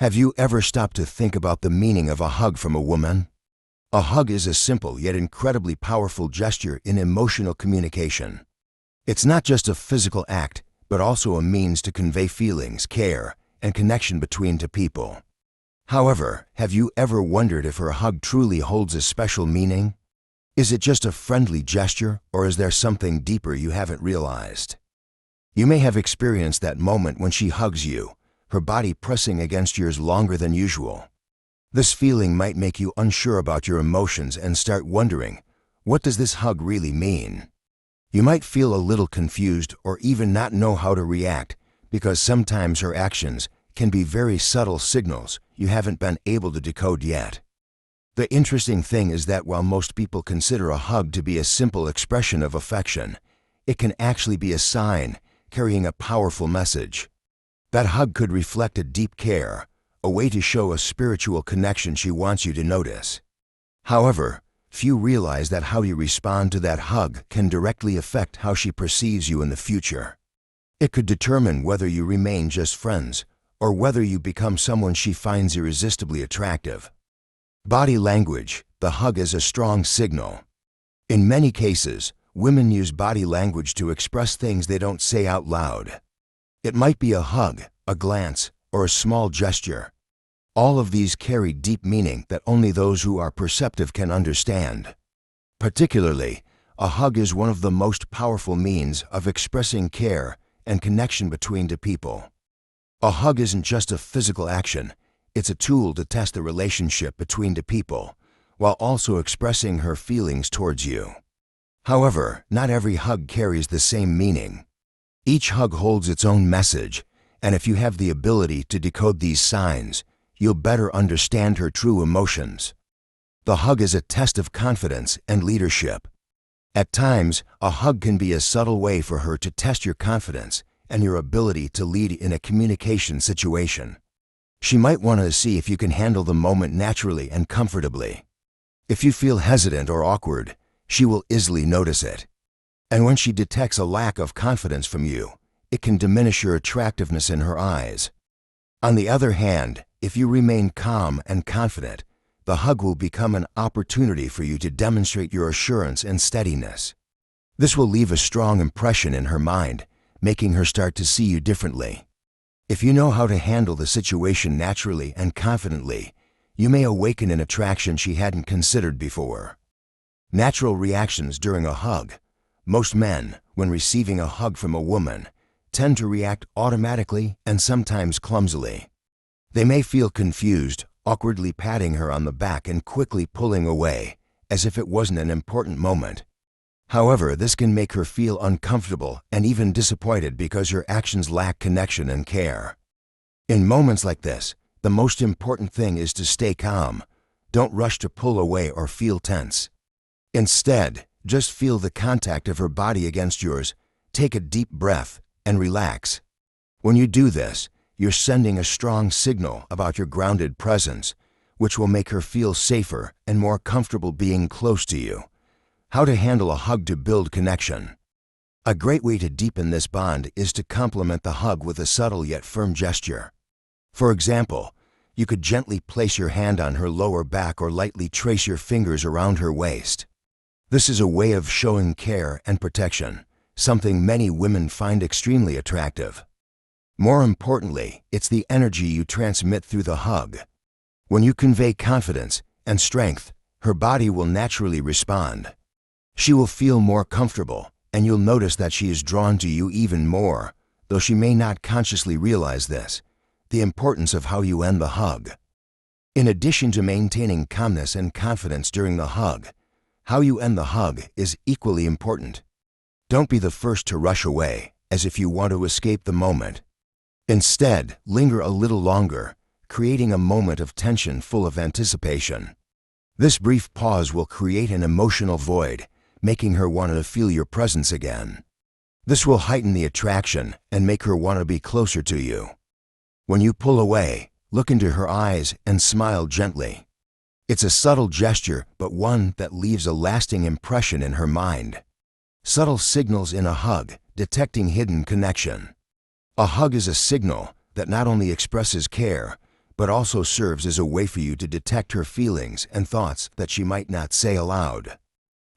Have you ever stopped to think about the meaning of a hug from a woman? A hug is a simple yet incredibly powerful gesture in emotional communication. It's not just a physical act, but also a means to convey feelings, care, and connection between two people. However, have you ever wondered if her hug truly holds a special meaning? Is it just a friendly gesture, or is there something deeper you haven't realized? You may have experienced that moment when she hugs you, her body pressing against yours longer than usual. This feeling might make you unsure about your emotions and start wondering, what does this hug really mean? You might feel a little confused or even not know how to react, because sometimes her actions can be very subtle signals you haven't been able to decode yet. The interesting thing is that while most people consider a hug to be a simple expression of affection, it can actually be a sign carrying a powerful message. That hug could reflect a deep care, a way to show a spiritual connection she wants you to notice. However, few realize that how you respond to that hug can directly affect how she perceives you in the future. It could determine whether you remain just friends or whether you become someone she finds irresistibly attractive. Body language, the hug is a strong signal. In many cases, women use body language to express things they don't say out loud. It might be a hug, a glance, or a small gesture. All of these carry deep meaning that only those who are perceptive can understand. Particularly, a hug is one of the most powerful means of expressing care and connection between two people. A hug isn't just a physical action, it's a tool to test the relationship between two people, while also expressing her feelings towards you. However, not every hug carries the same meaning. Each hug holds its own message, and if you have the ability to decode these signs, you'll better understand her true emotions. The hug is a test of confidence and leadership. At times, a hug can be a subtle way for her to test your confidence and your ability to lead in a communication situation. She might want to see if you can handle the moment naturally and comfortably. If you feel hesitant or awkward, she will easily notice it. And when she detects a lack of confidence from you, it can diminish your attractiveness in her eyes. On the other hand, if you remain calm and confident, the hug will become an opportunity for you to demonstrate your assurance and steadiness. This will leave a strong impression in her mind, making her start to see you differently. If you know how to handle the situation naturally and confidently, you may awaken an attraction she hadn't considered before. Natural reactions during a hug. Most men, when receiving a hug from a woman, tend to react automatically and sometimes clumsily. They may feel confused, awkwardly patting her on the back and quickly pulling away, as if it wasn't an important moment. However, this can make her feel uncomfortable and even disappointed because your actions lack connection and care. In moments like this, the most important thing is to stay calm. Don't rush to pull away or feel tense. Instead, just feel the contact of her body against yours, take a deep breath, and relax. When you do this, you're sending a strong signal about your grounded presence, which will make her feel safer and more comfortable being close to you. How to handle a hug to build connection. A great way to deepen this bond is to complement the hug with a subtle yet firm gesture. For example, you could gently place your hand on her lower back or lightly trace your fingers around her waist. This is a way of showing care and protection, something many women find extremely attractive. More importantly, it's the energy you transmit through the hug. When you convey confidence and strength, her body will naturally respond. She will feel more comfortable, and you'll notice that she is drawn to you even more, though she may not consciously realize this. The importance of how you end the hug. In addition to maintaining calmness and confidence during the hug, how you end the hug is equally important. Don't be the first to rush away, as if you want to escape the moment. Instead, linger a little longer, creating a moment of tension full of anticipation. This brief pause will create an emotional void, making her want to feel your presence again. This will heighten the attraction and make her want to be closer to you. When you pull away, look into her eyes and smile gently. It's a subtle gesture, but one that leaves a lasting impression in her mind. Subtle signals in a hug, detecting hidden connection. A hug is a signal that not only expresses care, but also serves as a way for you to detect her feelings and thoughts that she might not say aloud.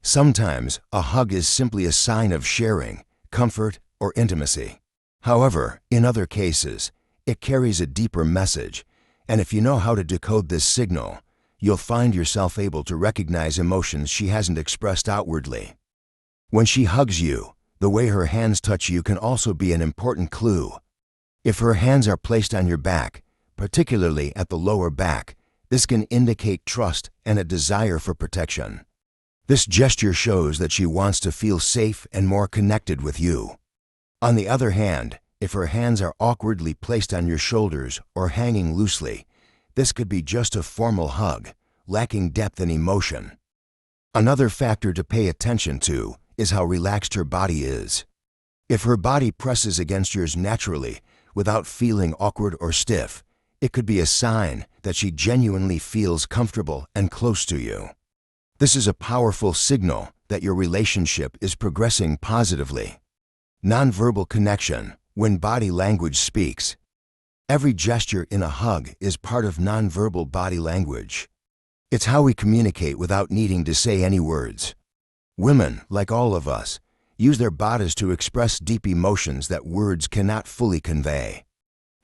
Sometimes, a hug is simply a sign of sharing, comfort, or intimacy. However, in other cases, it carries a deeper message, and if you know how to decode this signal, you'll find yourself able to recognize emotions she hasn't expressed outwardly. When she hugs you, the way her hands touch you can also be an important clue. If her hands are placed on your back, particularly at the lower back, this can indicate trust and a desire for protection. This gesture shows that she wants to feel safe and more connected with you. On the other hand, if her hands are awkwardly placed on your shoulders or hanging loosely, this could be just a formal hug, lacking depth and emotion. Another factor to pay attention to is how relaxed her body is. If her body presses against yours naturally, without feeling awkward or stiff, it could be a sign that she genuinely feels comfortable and close to you. This is a powerful signal that your relationship is progressing positively. Nonverbal connection, when body language speaks. Every gesture in a hug is part of nonverbal body language. It's how we communicate without needing to say any words. Women, like all of us, use their bodies to express deep emotions that words cannot fully convey.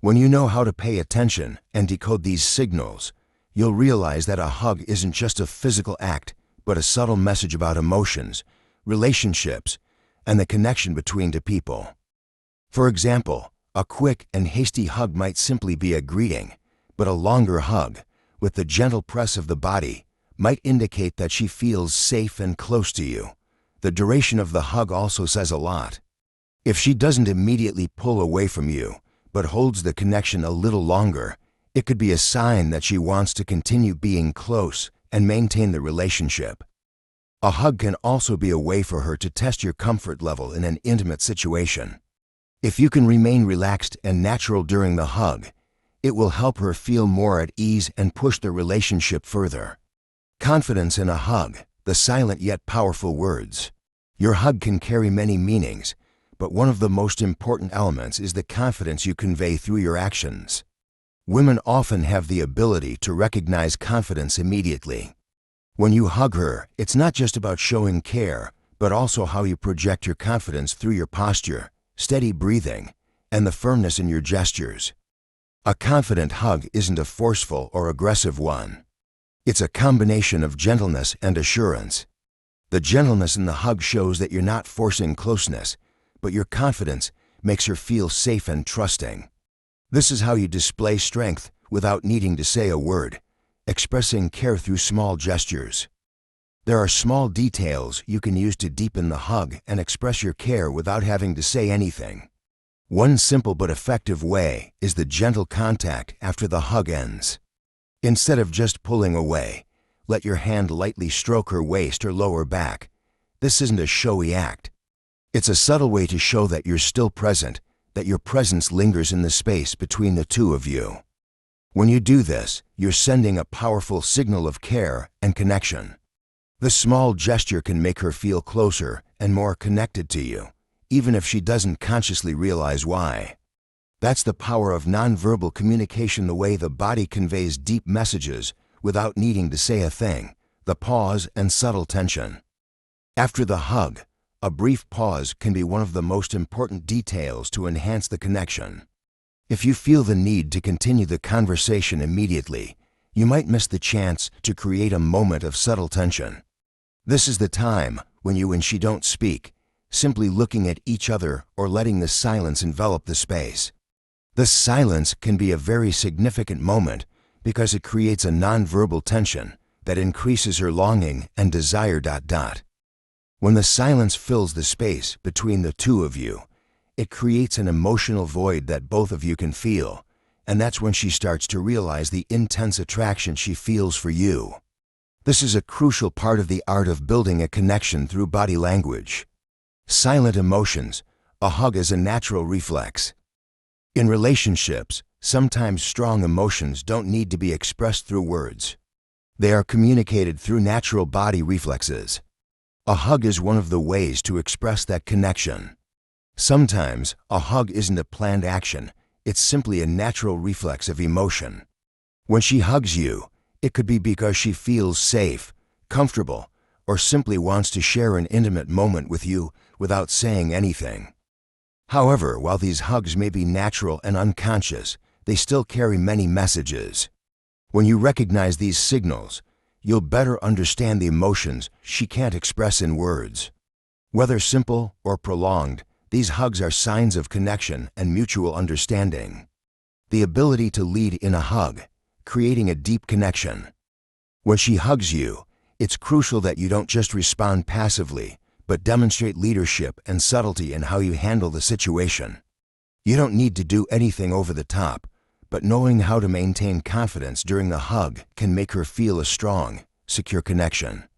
When you know how to pay attention and decode these signals, you'll realize that a hug isn't just a physical act, but a subtle message about emotions, relationships, and the connection between two people. For example, a quick and hasty hug might simply be a greeting, but a longer hug, with the gentle press of the body, might indicate that she feels safe and close to you. The duration of the hug also says a lot. If she doesn't immediately pull away from you, but holds the connection a little longer, it could be a sign that she wants to continue being close and maintain the relationship. A hug can also be a way for her to test your comfort level in an intimate situation. If you can remain relaxed and natural during the hug, it will help her feel more at ease and push the relationship further. Confidence in a hug, the silent yet powerful words. Your hug can carry many meanings, but one of the most important elements is the confidence you convey through your actions. Women often have the ability to recognize confidence immediately. When you hug her, it's not just about showing care, but also how you project your confidence through your posture, steady breathing, and the firmness in your gestures. A confident hug isn't a forceful or aggressive one. It's a combination of gentleness and assurance. The gentleness in the hug shows that you're not forcing closeness, but your confidence makes her feel safe and trusting. This is how you display strength without needing to say a word, expressing care through small gestures. There are small details you can use to deepen the hug and express your care without having to say anything. One simple but effective way is the gentle contact after the hug ends. Instead of just pulling away, let your hand lightly stroke her waist or lower back. This isn't a showy act. It's a subtle way to show that you're still present, that your presence lingers in the space between the two of you. When you do this, you're sending a powerful signal of care and connection. This small gesture can make her feel closer and more connected to you, even if she doesn't consciously realize why. That's the power of nonverbal communication, the way the body conveys deep messages without needing to say a thing, the pause and subtle tension. After the hug, a brief pause can be one of the most important details to enhance the connection. If you feel the need to continue the conversation immediately, you might miss the chance to create a moment of subtle tension. This is the time when you and she don't speak, simply looking at each other or letting the silence envelop the space. This silence can be a very significant moment because it creates a nonverbal tension that increases her longing and desire. When the silence fills the space between the two of you, it creates an emotional void that both of you can feel, and that's when she starts to realize the intense attraction she feels for you. This is a crucial part of the art of building a connection through body language. Silent emotions, a hug is a natural reflex. In relationships, sometimes strong emotions don't need to be expressed through words. They are communicated through natural body reflexes. A hug is one of the ways to express that connection. Sometimes, a hug isn't a planned action, it's simply a natural reflex of emotion. When she hugs you, it could be because she feels safe, comfortable, or simply wants to share an intimate moment with you without saying anything. However, while these hugs may be natural and unconscious, they still carry many messages. When you recognize these signals, you'll better understand the emotions she can't express in words. Whether simple or prolonged, these hugs are signs of connection and mutual understanding. The ability to lead in a hug, creating a deep connection. When she hugs you, it's crucial that you don't just respond passively, but demonstrate leadership and subtlety in how you handle the situation. You don't need to do anything over the top, but knowing how to maintain confidence during the hug can make her feel a strong, secure connection.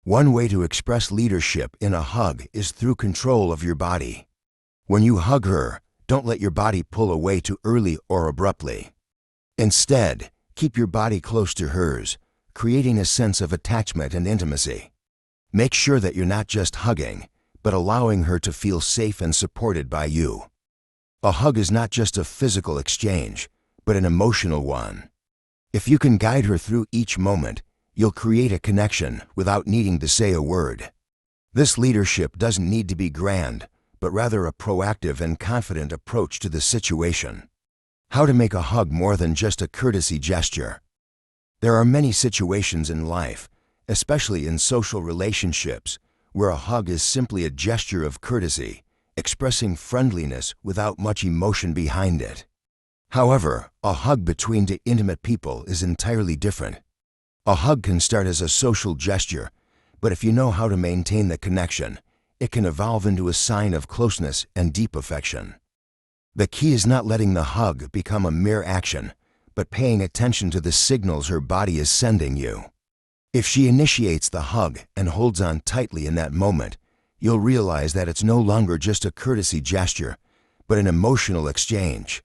One way to express leadership in a hug is through control of your body. When you hug her, don't let your body pull away too early or abruptly. Instead, keep your body close to hers, creating a sense of attachment and intimacy. Make sure that you're not just hugging, but allowing her to feel safe and supported by you. A hug is not just a physical exchange, but an emotional one. If you can guide her through each moment, you'll create a connection without needing to say a word. This leadership doesn't need to be grand, but rather a proactive and confident approach to the situation. How to make a hug more than just a courtesy gesture. There are many situations in life, especially in social relationships, where a hug is simply a gesture of courtesy, expressing friendliness without much emotion behind it. However, a hug between two intimate people is entirely different. A hug can start as a social gesture, but if you know how to maintain the connection, it can evolve into a sign of closeness and deep affection. The key is not letting the hug become a mere action, but paying attention to the signals her body is sending you. If she initiates the hug and holds on tightly in that moment, you'll realize that it's no longer just a courtesy gesture, but an emotional exchange.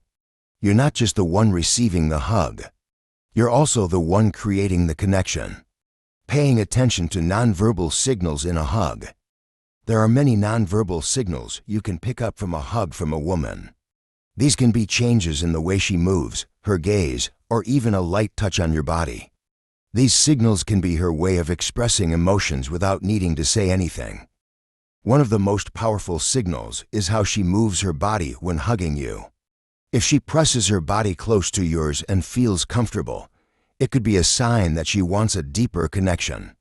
You're not just the one receiving the hug. You're also the one creating the connection. Paying attention to nonverbal signals in a hug. There are many nonverbal signals you can pick up from a hug from a woman. These can be changes in the way she moves, her gaze, or even a light touch on your body. These signals can be her way of expressing emotions without needing to say anything. One of the most powerful signals is how she moves her body when hugging you. If she presses her body close to yours and feels comfortable, it could be a sign that she wants a deeper connection.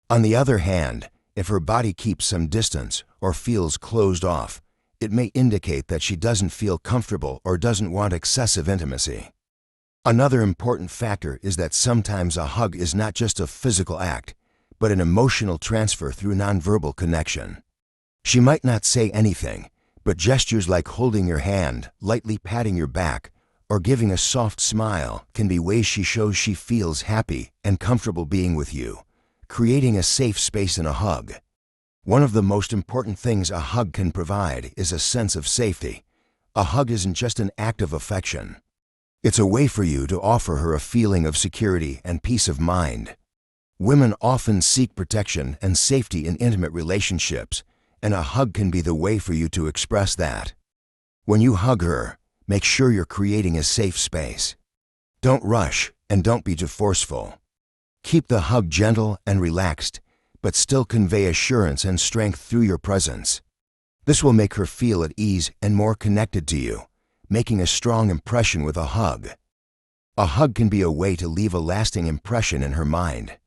On the other hand, if her body keeps some distance or feels closed off, it may indicate that she doesn't feel comfortable or doesn't want excessive intimacy. Another important factor is that sometimes a hug is not just a physical act, but an emotional transfer through nonverbal connection. She might not say anything, but gestures like holding your hand, lightly patting your back, or giving a soft smile can be ways she shows she feels happy and comfortable being with you, creating a safe space in a hug. One of the most important things a hug can provide is a sense of safety. A hug isn't just an act of affection. It's a way for you to offer her a feeling of security and peace of mind. Women often seek protection and safety in intimate relationships, and a hug can be the way for you to express that. When you hug her, make sure you're creating a safe space. Don't rush and don't be too forceful. Keep the hug gentle and relaxed, but still convey assurance and strength through your presence. This will make her feel at ease and more connected to you, making a strong impression with a hug. A hug can be a way to leave a lasting impression in her mind.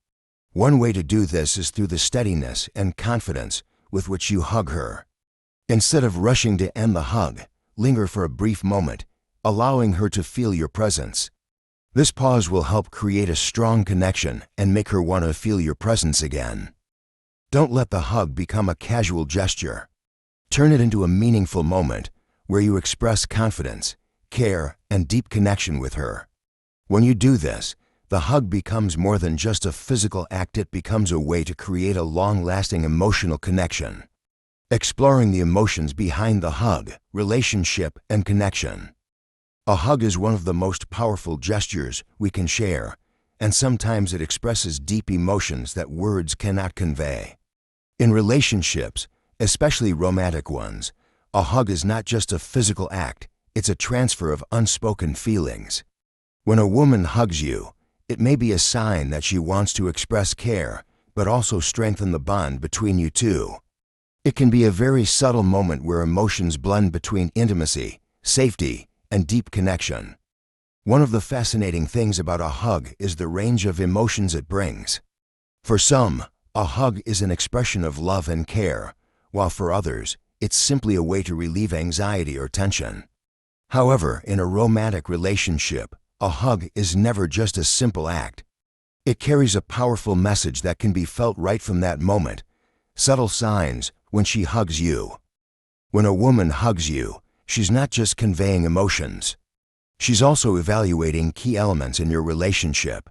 One way to do this is through the steadiness and confidence with which you hug her. Instead of rushing to end the hug, linger for a brief moment, allowing her to feel your presence. This pause will help create a strong connection and make her want to feel your presence again. Don't let the hug become a casual gesture. Turn it into a meaningful moment where you express confidence, care, and deep connection with her. When you do this, the hug becomes more than just a physical act. It becomes a way to create a long-lasting emotional connection. Exploring the emotions behind the hug, relationship, and connection. A hug is one of the most powerful gestures we can share, and sometimes it expresses deep emotions that words cannot convey. In relationships, especially romantic ones, a hug is not just a physical act, it's a transfer of unspoken feelings. When a woman hugs you, it may be a sign that she wants to express care, but also strengthen the bond between you two. It can be a very subtle moment where emotions blend between intimacy, safety, and deep connection. One of the fascinating things about a hug is the range of emotions it brings. For some, a hug is an expression of love and care, while for others, it's simply a way to relieve anxiety or tension. However, in a romantic relationship, a hug is never just a simple act. It carries a powerful message that can be felt right from that moment. Subtle signs when she hugs you. When a woman hugs you, she's not just conveying emotions. She's also evaluating key elements in your relationship.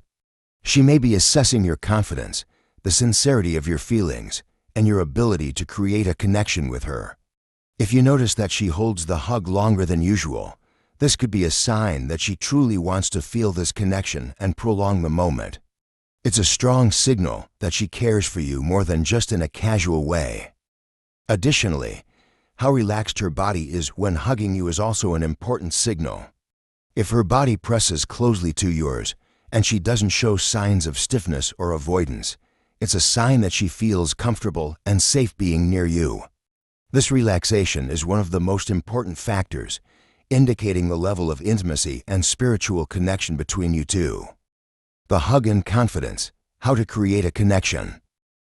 She may be assessing your confidence, the sincerity of your feelings, and your ability to create a connection with her. If you notice that she holds the hug longer than usual, this could be a sign that she truly wants to feel this connection and prolong the moment. It's a strong signal that she cares for you more than just in a casual way. Additionally, how relaxed her body is when hugging you is also an important signal. If her body presses closely to yours and she doesn't show signs of stiffness or avoidance, it's a sign that she feels comfortable and safe being near you. This relaxation is one of the most important factors, indicating the level of intimacy and spiritual connection between you two. The hug and confidence, how to create a connection.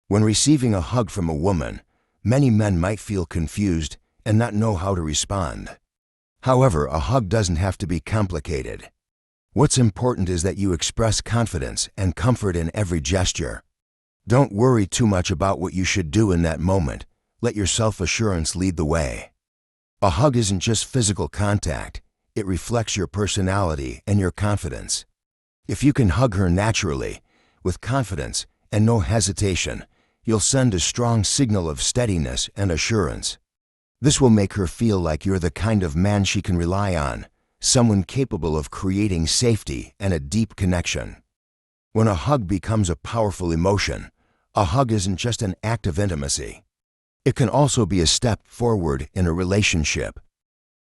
When receiving a hug from a woman, many men might feel confused and not know how to respond. However, a hug doesn't have to be complicated. What's important is that you express confidence and comfort in every gesture. Don't worry too much about what you should do in that moment. Let your self-assurance lead the way. A hug isn't just physical contact. It reflects your personality and your confidence. If you can hug her naturally, with confidence and no hesitation, you'll send a strong signal of steadiness and assurance. This will make her feel like you're the kind of man she can rely on, someone capable of creating safety and a deep connection. When a hug becomes a powerful emotion, a hug isn't just an act of intimacy. It can also be a step forward in a relationship.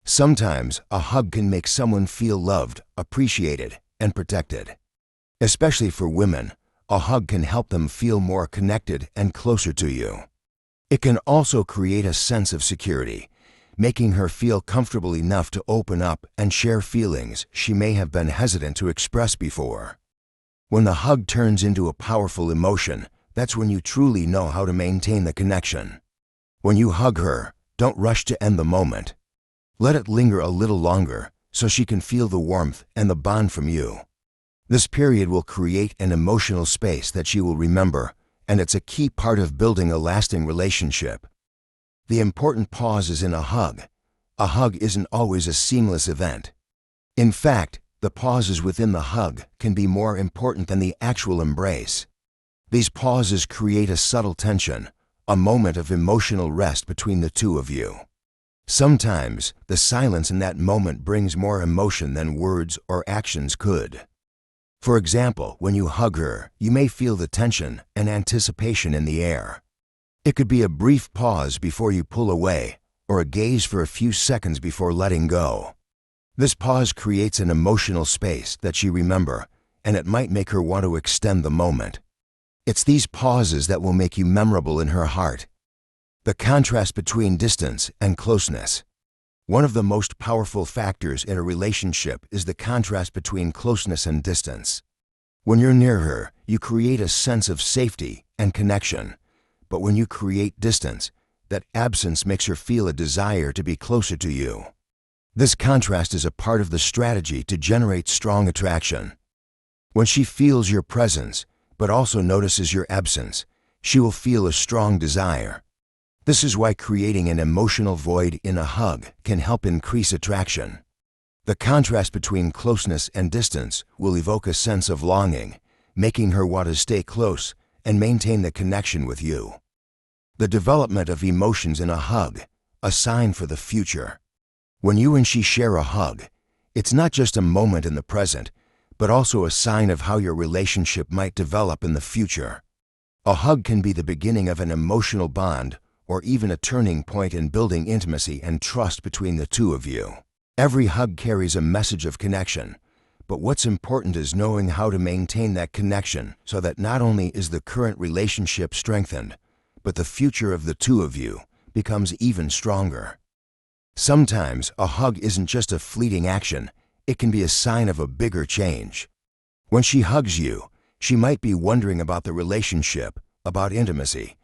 Sometimes a hug can make someone feel loved, appreciated, and protected. Especially for women, a hug can help them feel more connected and closer to you. It can also create a sense of security, making her feel comfortable enough to open up and share feelings she may have been hesitant to express before. When the hug turns into a powerful emotion, that's when you truly know how to maintain the connection. When you hug her, don't rush to end the moment. Let it linger a little longer so she can feel the warmth and the bond from you. This period will create an emotional space that she will remember, and it's a key part of building a lasting relationship. The important pause is in a hug. A hug isn't always a seamless event. In fact, the pauses within the hug can be more important than the actual embrace. These pauses create a subtle tension, a moment of emotional rest between the two of you. Sometimes, the silence in that moment brings more emotion than words or actions could. For example, when you hug her, you may feel the tension and anticipation in the air. It could be a brief pause before you pull away, or a gaze for a few seconds before letting go. This pause creates an emotional space that she remembers, and it might make her want to extend the moment. It's these pauses that will make you memorable in her heart. The contrast between distance and closeness. One of the most powerful factors in a relationship is the contrast between closeness and distance. When you're near her, you create a sense of safety and connection. But when you create distance, that absence makes her feel a desire to be closer to you. This contrast is a part of the strategy to generate strong attraction. When she feels your presence, but also notices your absence, she will feel a strong desire. This is why creating an emotional void in a hug can help increase attraction. The contrast between closeness and distance will evoke a sense of longing, making her want to stay close and maintain the connection with you. The development of emotions in a hug, a sign for the future. When you and she share a hug, it's not just a moment in the present, but also a sign of how your relationship might develop in the future. A hug can be the beginning of an emotional bond or even a turning point in building intimacy and trust between the two of you. Every hug carries a message of connection, But what's important is knowing how to maintain that connection so that not only is the current relationship strengthened, but the future of the two of you becomes even stronger. Sometimes a hug isn't just a fleeting action, it can be a sign of a bigger change. When she hugs you, she might be wondering about the relationship, about intimacy,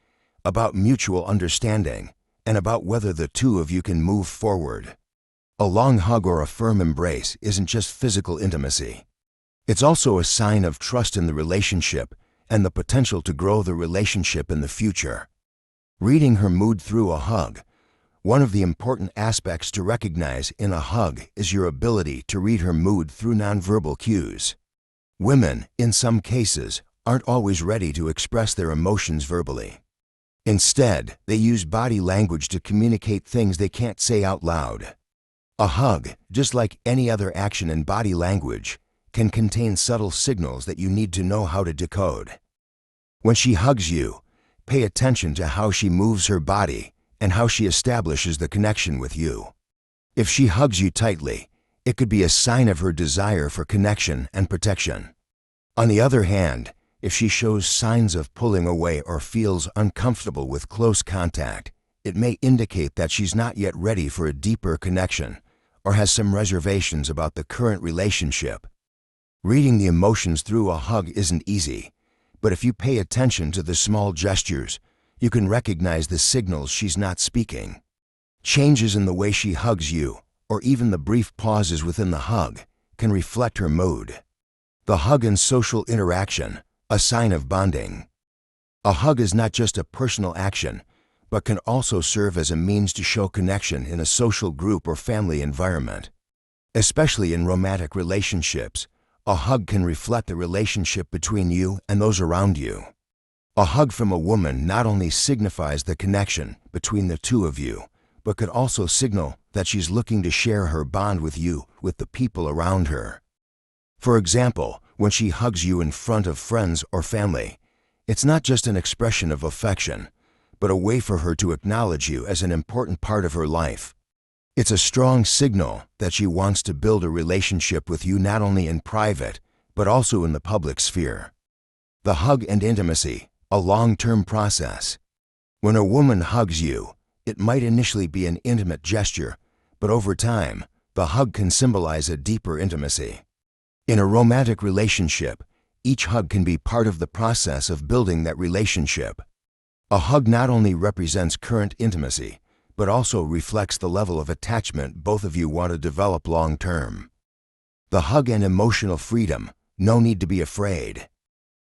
about mutual understanding, and about whether the two of you can move forward. A long hug or a firm embrace isn't just physical intimacy. It's also a sign of trust in the relationship and the potential to grow the relationship in the future. Reading her mood through a hug. One of the important aspects to recognize in a hug is your ability to read her mood through nonverbal cues. Women, in some cases, aren't always ready to express their emotions verbally. Instead, they use body language to communicate things they can't say out loud. A hug, just like any other action in body language, can contain subtle signals that you need to know how to decode. When she hugs you, pay attention to how she moves her body and how she establishes the connection with you. If she hugs you tightly, it could be a sign of her desire for connection and protection. On the other hand, if she shows signs of pulling away or feels uncomfortable with close contact, it may indicate that she's not yet ready for a deeper connection or has some reservations about the current relationship. Reading the emotions through a hug isn't easy, but if you pay attention to the small gestures, you can recognize the signals she's not speaking. Changes in the way she hugs you, or even the brief pauses within the hug, can reflect her mood. The hug and social interaction, a sign of bonding. A hug is not just a personal action, but can also serve as a means to show connection in a social group or family environment. Especially in romantic relationships, a hug can reflect the relationship between you and those around you. A hug from a woman not only signifies the connection between the two of you, but could also signal that she's looking to share her bond with you with the people around her. For example, when she hugs you in front of friends or family, it's not just an expression of affection, but a way for her to acknowledge you as an important part of her life. It's a strong signal that she wants to build a relationship with you not only in private, but also in the public sphere. The hug and intimacy, a long-term process. When a woman hugs you, it might initially be an intimate gesture, but over time, the hug can symbolize a deeper intimacy. In a romantic relationship, each hug can be part of the process of building that relationship. A hug not only represents current intimacy, but also reflects the level of attachment both of you want to develop long-term. The hug and emotional freedom, no need to be afraid.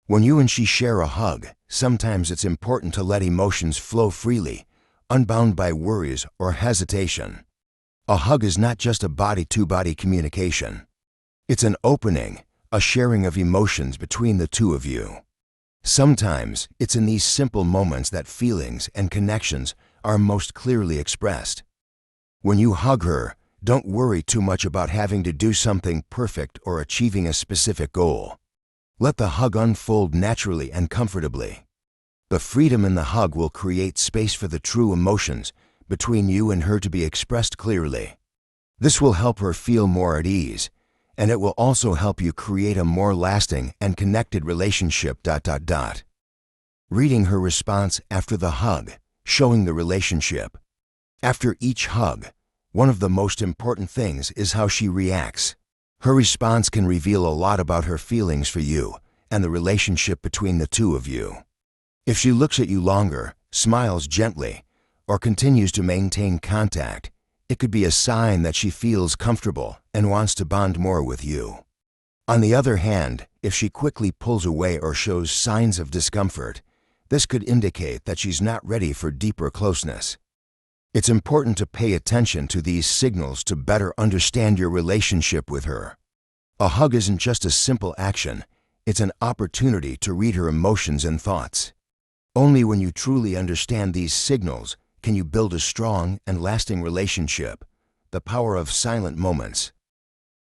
When you and she share a hug, sometimes it's important to let emotions flow freely, unbound by worries or hesitation. A hug is not just a body-to-body communication. It's an opening, a sharing of emotions between the two of you. Sometimes it's in these simple moments that feelings and connections are most clearly expressed. When you hug her, don't worry too much about having to do something perfect or achieving a specific goal. Let the hug unfold naturally and comfortably. The freedom in the hug will create space for the true emotions between you and her to be expressed clearly. This will help her feel more at ease, and it will also help you create a more lasting and connected relationship. Reading her response after the hug, showing the relationship. After each hug, one of the most important things is how she reacts. Her response can reveal a lot about her feelings for you and the relationship between the two of you. If she looks at you longer, smiles gently, or continues to maintain contact, it could be a sign that she feels comfortable and wants to bond more with you. On the other hand, if she quickly pulls away or shows signs of discomfort, this could indicate that she's not ready for deeper closeness. It's important to pay attention to these signals to better understand your relationship with her. A hug isn't just a simple action, it's an opportunity to read her emotions and thoughts. Only when you truly understand these signals can you build a strong and lasting relationship. The power of silent moments.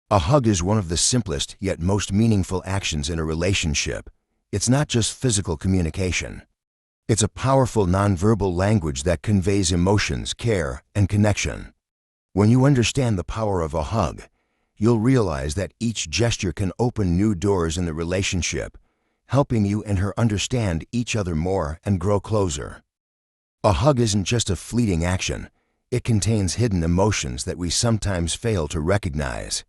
A hug is one of the simplest yet most meaningful actions in a relationship. It's not just physical communication. It's a powerful nonverbal language that conveys emotions, care, and connection. When you understand the power of a hug, you'll realize that each gesture can open new doors in the relationship, helping you and her understand each other more and grow closer. A hug isn't just a fleeting action. It contains hidden emotions that we sometimes fail to recognize.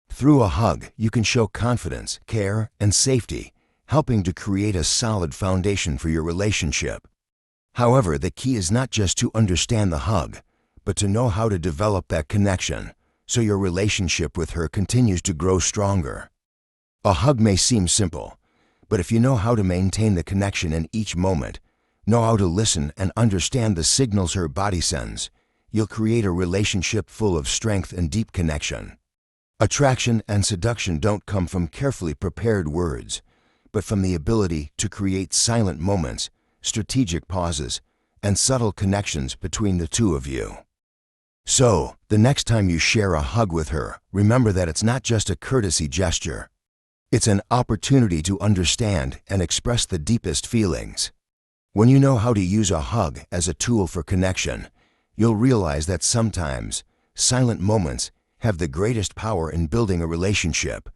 Through a hug, you can show confidence, care, and safety, helping to create a solid foundation for your relationship. However, the key is not just to understand the hug, but to know how to develop that connection, so your relationship with her continues to grow stronger. A hug may seem simple, but if you know how to maintain the connection in each moment, know how to listen and understand the signals her body sends, you'll create a relationship full of strength and deep connection. Attraction and seduction don't come from carefully prepared words, but from the ability to create silent moments, strategic pauses, and subtle connections between the two of you. So, the next time you share a hug with her, remember that it's not just a courtesy gesture. It's an opportunity to understand and express the deepest feelings. When you know how to use a hug as a tool for connection, you'll realize that sometimes silent moments have the greatest power in building a relationship.